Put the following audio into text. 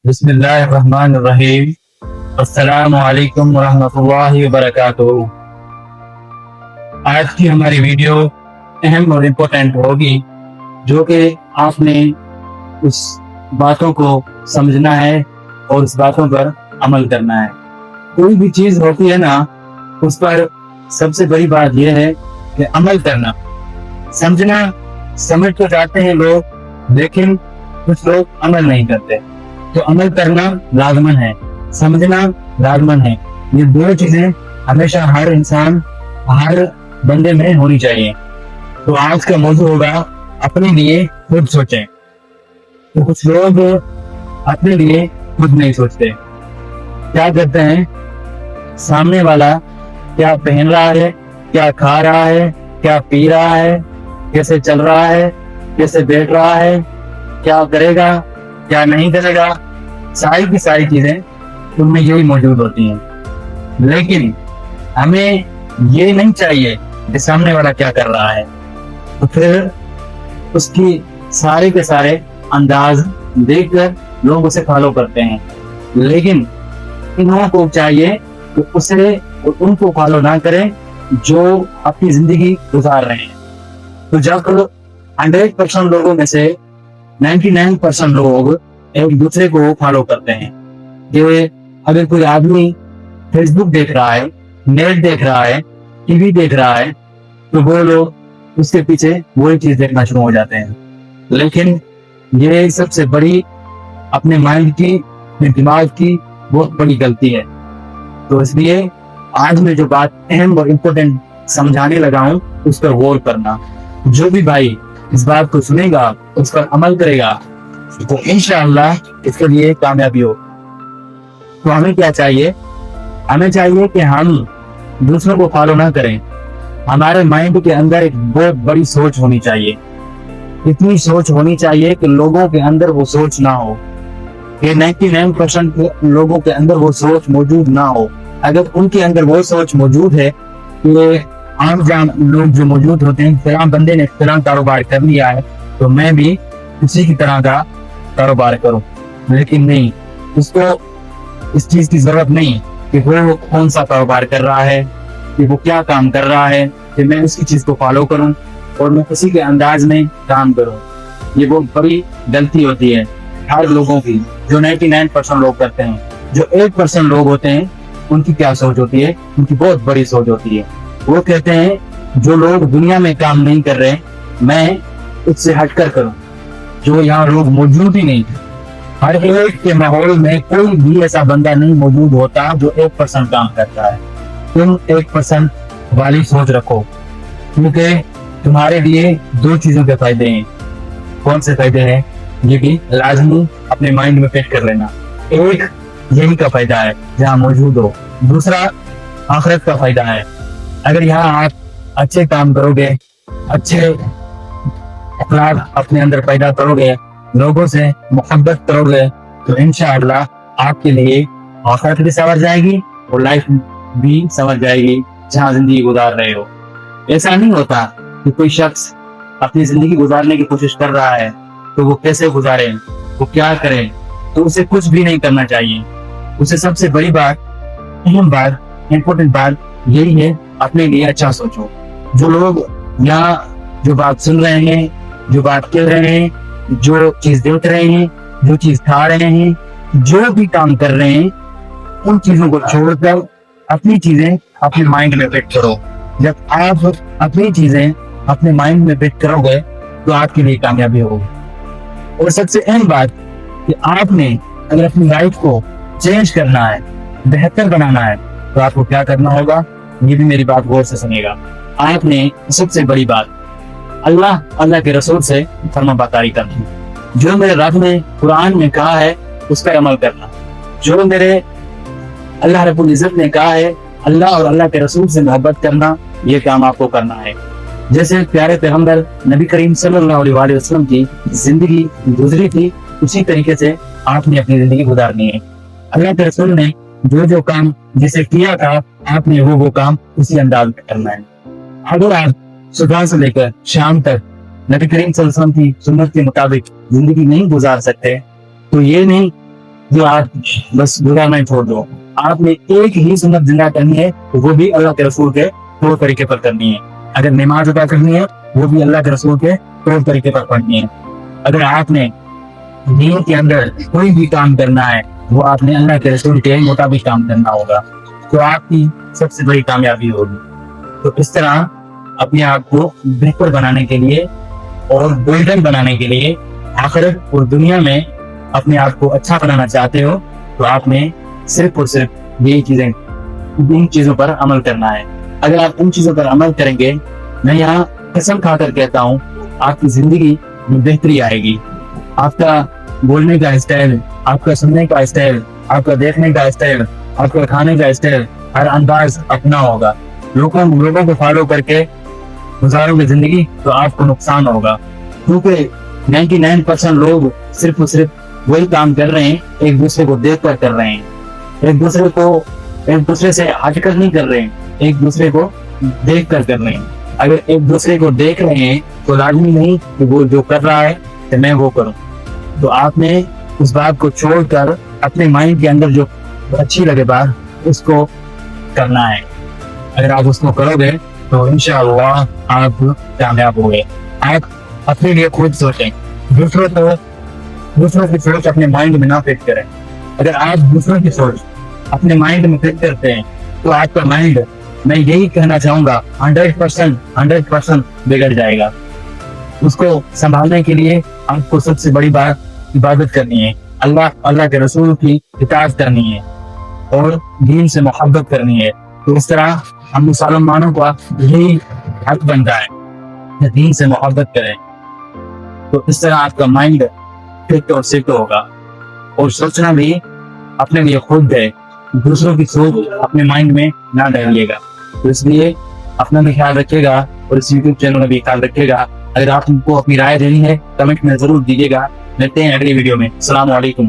बिस्मिल्लाहिर्रहमानिर्रहीम। अस्सलामु अलैकुम वरहमतुल्लाहि वबरकातुहू। आज की हमारी वीडियो अहम और इम्पोर्टेंट होगी, जो कि आपने उस बातों को समझना है और उस बातों पर अमल करना है। कोई भी चीज होती है ना, उस पर सबसे बड़ी बात यह है कि अमल करना। समझना समझ तो जाते हैं लोग, लेकिन कुछ लोग अमल नहीं करते। तो अमल करना लाजमन है, समझना लाजमन है। ये दो चीजें हमेशा हर इंसान, हर बंदे में होनी चाहिए। तो आज का मौजू होगा अपने लिए खुद सोचें। तो कुछ लोग अपने लिए खुद नहीं सोचते। क्या करते हैं, सामने वाला क्या पहन रहा है, क्या खा रहा है, क्या पी रहा है, कैसे चल रहा है, कैसे बैठ रहा है, क्या करेगा, क्या नहीं करेगा, सारी की सारी चीजें उनमें यही मौजूद होती हैं। लेकिन हमें ये नहीं चाहिए कि सामने वाला क्या कर रहा है, तो फिर उसकी सारे के सारे अंदाज देखकर लोग उसे फॉलो करते हैं। लेकिन इन लोगों को चाहिए कि उसे उनको फॉलो ना करें जो अपनी जिंदगी गुजार रहे हैं। तो जब 100% लोगों में से 99% लोग एक दूसरे को फॉलो करते हैं, कि अगर कोई आदमी फेसबुक देख रहा है, नेट देख रहा है, टीवी देख रहा है, तो वो लोग उसके पीछे वही चीज देखना शुरू हो जाते हैं। लेकिन ये सबसे बड़ी अपने माइंड की, अपने दिमाग की बहुत बड़ी गलती है। तो इसलिए आज मैं जो बात अहम और इम्पोर्टेंट समझाने लगा हूँ, उस पर गौर करना। जो भी भाई इस बात को सुनेगा, उस पर अमल करेगा, तो इंशाअल्लाह इसके लिए कामयाबी हो। तो हमें क्या चाहिए, हमें चाहिए कि हम दूसरों को फॉलो ना करें। हमारे माइंड के अंदर एक बहुत बड़ी सोच होनी चाहिए। इतनी सोच होनी चाहिए कि लोगों के अंदर वो सोच ना हो, कि 99% लोगों के अंदर वो सोच मौजूद ना हो। अगर उनके अंदर वो सोच मौजूद है कि आम जाम लोग जो मौजूद होते हैं, फलां बंदे ने फलां कारोबार कर लिया है, तो मैं भी उसी की तरह का कारोबार करूं। लेकिन नहीं, उसको इस चीज की जरूरत नहीं कि वो कौन सा कारोबार कर रहा है, कि वो क्या काम कर रहा है, कि मैं उसकी चीज को फॉलो करूं और मैं उसी के अंदाज में काम करूं। ये बहुत बड़ी गलती होती है हर लोगों की, जो 99% लोग करते हैं। जो 1% लोग होते हैं, उनकी क्या सोच होती है, उनकी बहुत बड़ी सोच होती है। वो कहते हैं जो लोग दुनिया में काम नहीं कर रहे, मैं उससे हटकर करूं। जो यहाँ लोग मौजूद ही नहीं, हर एक के माहौल में कोई भी ऐसा बंदा नहीं मौजूद होता जो 1% काम करता है। तुम 1% वाली सोच रखो, क्योंकि तुम्हारे लिए दो चीजों के फायदे हैं। कौन से फायदे हैं, ये भी लाजमी अपने माइंड में फिट कर लेना। एक यही का फायदा है जहाँ मौजूद हो, दूसरा आखिरत का फायदा है। अगर यहाँ आप अच्छे काम करोगे, अच्छे अखलाक अपने अंदर पैदा करोगे, लोगों से मोहब्बत करोगे, तो इंशाअल्लाह आपके लिए आखिरत भी संवर जाएगी और लाइफ भी संवर जाएगी जहाँ जिंदगी गुजार रहे हो। ऐसा नहीं होता कि कोई शख्स अपनी जिंदगी गुजारने की कोशिश कर रहा है तो वो कैसे गुजारे, वो क्या करे, तो उसे कुछ भी नहीं करना चाहिए। उसे सबसे बड़ी बात, अहम बात, इम्पोर्टेंट बात यही है, अपने लिए अच्छा सोचो। जो लोग यहाँ जो बात सुन रहे हैं, जो बात कह रहे हैं, जो चीज देख रहे हैं, जो चीज खा रहे हैं, जो भी काम कर रहे हैं, उन चीजों को छोड़कर अपनी चीजें अपने माइंड में फिट करो। जब आप अपनी चीजें अपने माइंड में फिट करोगे तो आपके लिए कामयाबी होगी। और सबसे अहम बात कि आपने अगर अपनी लाइफ को चेंज करना है, बेहतर बनाना है, तो आपको क्या करना होगा, ये भी मेरी बात गौर से सुनेगा। आपने सबसे बड़ी बात अल्लाह के रसूल से फर्माबरदारी करनी। जो मेरे रब ने कुरान में कहा है उस पर अमल करना। जो मेरे अल्लाह रब्बुल इज्जत ने कहा है, अल्लाह और अल्लाह के रसूल से मोहब्बत करना, ये काम आपको करना है। जैसे प्यारे पैगंबर नबी करीम सल्लल्लाहु अलैहि वसल्लम की जिंदगी गुजरी थी, उसी तरीके से आपने अपनी जिंदगी गुजारनी है। अल्लाह के रसूल ने जो जो काम जिसे किया था, आपने वो काम उसी अंदाज में करना है। अगर आप सुबह से लेकर शाम तक नबी करीम सल्लल्लाहु अलैहि वसल्लम की सुन्नत के मुताबिक जिंदगी नहीं गुजार सकते, तो ये नहीं जो आप बस गुजारना ही छोड़ दो। आपने एक ही सुन्नत जिंदा करनी है, वो भी अल्लाह के रसूल के तौर तरीके पर करनी है। अगर नमाज अदा करनी है, वो भी अल्लाह के रसूल के तौर तरीके पर पढ़नी है। अगर आपने दीन के अंदर कोई भी काम करना है, वो आपने अल्लाह के रसूल के मुताबिक काम करना होगा, तो आपकी सबसे बड़ी कामयाबी होगी। तो इस तरह अपने आप को बेहतर बनाने के लिए और गोल्डन बनाने के लिए, आखिरत और दुनिया में अपने आप को अच्छा बनाना चाहते हो, तो आपने सिर्फ और सिर्फ यही चीजें, इन चीजों पर अमल करना है। अगर आप इन चीजों पर अमल करेंगे, मैं यहाँ कसम खाकर कहता हूँ, आपकी जिंदगी में बेहतरी आएगी। आपका बोलने का स्टाइल, आपका सुनने का स्टाइल, आपका देखने का स्टाइल, आपका खाने का स्टाइल, हर अंदाज अपना होगा। लोगों को फॉलो करके गुजारोगे जिंदगी, तो आपको नुकसान होगा, क्योंकि 99% लोग सिर्फ और सिर्फ वही काम कर रहे हैं, एक दूसरे को देख कर रहे हैं, एक दूसरे से हटकर नहीं कर रहे हैं, एक दूसरे को देख कर रहे हैं। अगर एक दूसरे को देख रहे हैं, तो लाजमी नहीं कि वो जो कर रहा है तो मैं वो करूं। तो आपने उस बात को छोड़कर अपने माइंड के अंदर जो अच्छी लगे बात, उसको करना है। अगर आप उसको करोगे, तो इंशाअल्लाह आप कामयाब होंगे। आप अपने लिए खुद सोचें, दूसरों की सोच अपने माइंड में ना फिट करें। अगर आप दूसरों की सोच अपने माइंड में फिट करते हैं, तो आपका माइंड, मैं यही कहना चाहूंगा, 100% बिगड़ जाएगा। उसको संभालने के लिए आपको सबसे बड़ी बात इबादत करनी है, अल्लाह के रसूल की इताअत करनी है और दीन से मोहब्बत करनी है। तो इस तरह हम मुसलमानों का यही हक बनता है कि दीन से मोहब्बत करें। तो इस तरह आपका माइंड फिट और सेट होगा। और सोचना भी अपने लिए खुद है, दूसरों की सोच अपने माइंड में ना डालिएगा। तो इसलिए अपना भी ख्याल रखिएगा और इस यूट्यूब चैनल में भी ख्याल रखिएगा। अगर आपको अपनी राय देनी है, कमेंट में जरूर दीजिएगा। मिलते हैं अगली वीडियो में। अस्सलाम वालेकुम।